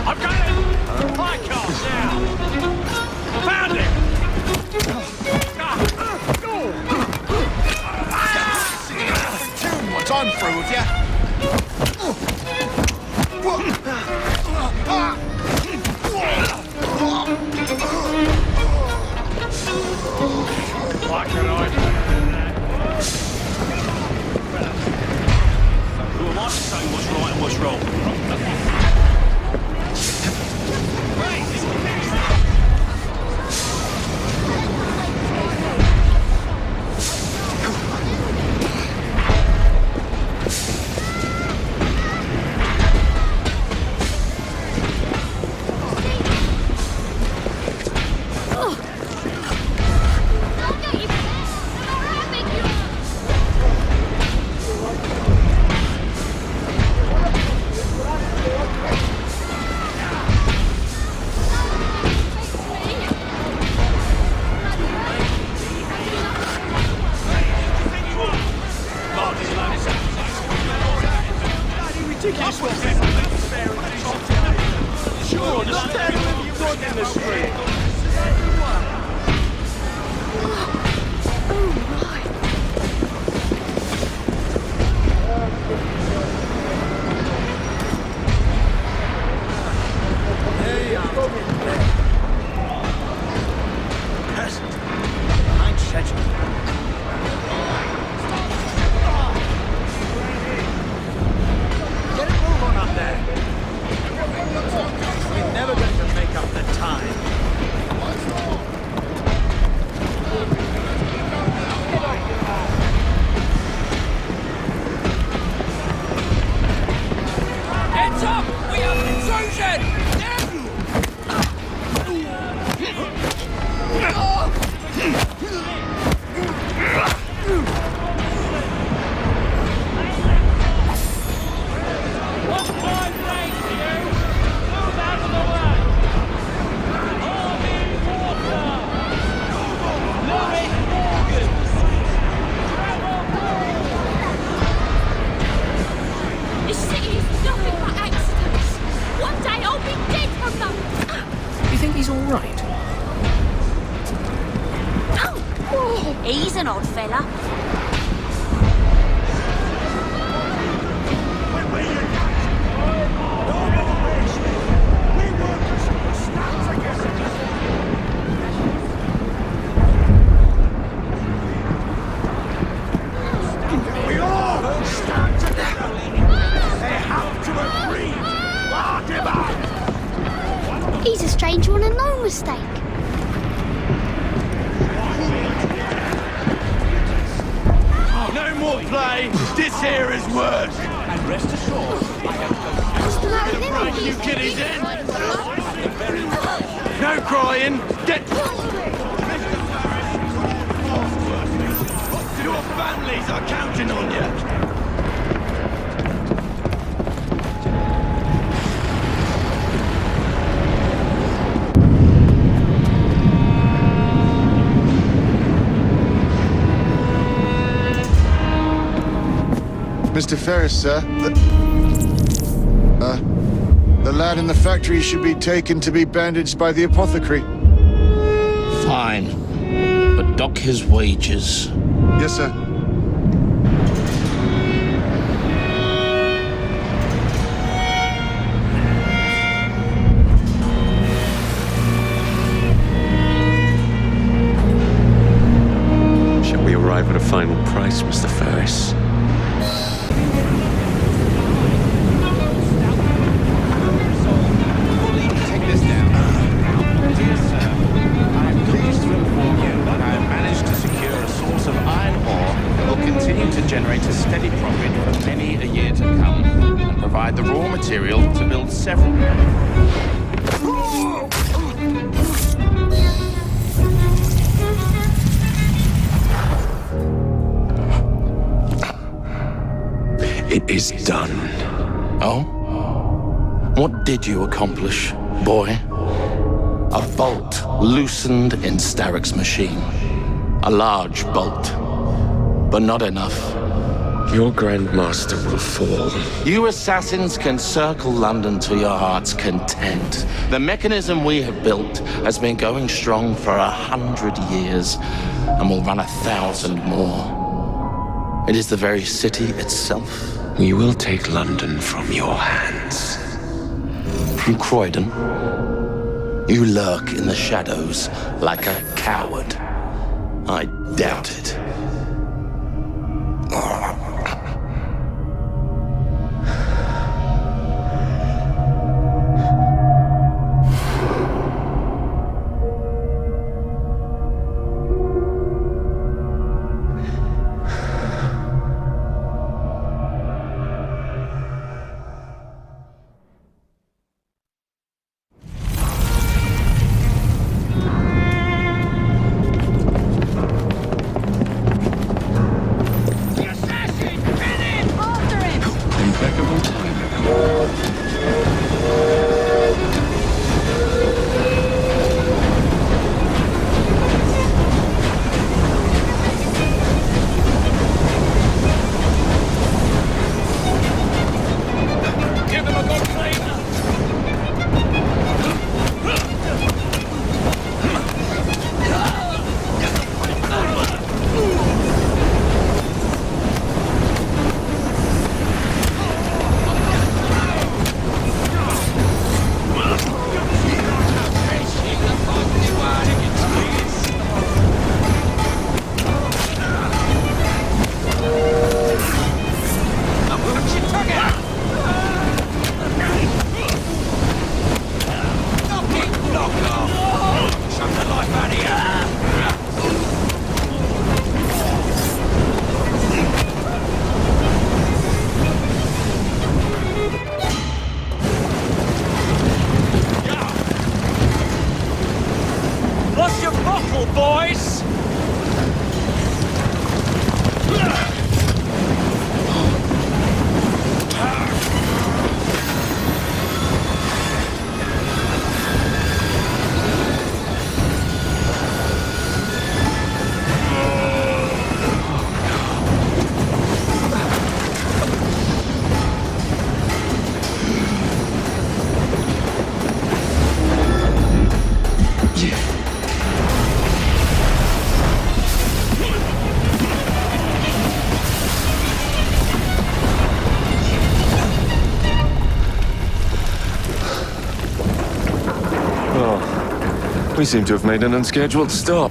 I've got it! High cars now! Found it! What's on through with ya? What can I do? Who am I to say what's right and what's wrong? Sure, just stand wherever you want in the street. He's an odd fella. We all stand together. They have to agree. He's a stranger on a no mistake. No more play. This here is work. And rest assured, I have no you kiddies in. No crying. Get. Your families are counting on you. Mr. Ferris, sir, the lad in the factory should be taken to be bandaged by the apothecary. Fine, but dock his wages. Yes, sir. Shall we arrive at a final price, Mr. Ferris? Generate a steady profit for many a year to come and provide the raw material to build several. It is done. Oh? What did you accomplish, boy? A bolt loosened in Starrick's machine. A large bolt, but not enough. Your Grandmaster will fall. You assassins can circle London to your heart's content. The mechanism we have built has been going strong for 100 years and will run 1,000 more. It is the very city itself. We will take London from your hands. From Croydon, you lurk in the shadows like a coward. I doubt it. Impeccable timing. Give them a good flavor. Lost your bottle, boys! We seem to have made an unscheduled stop.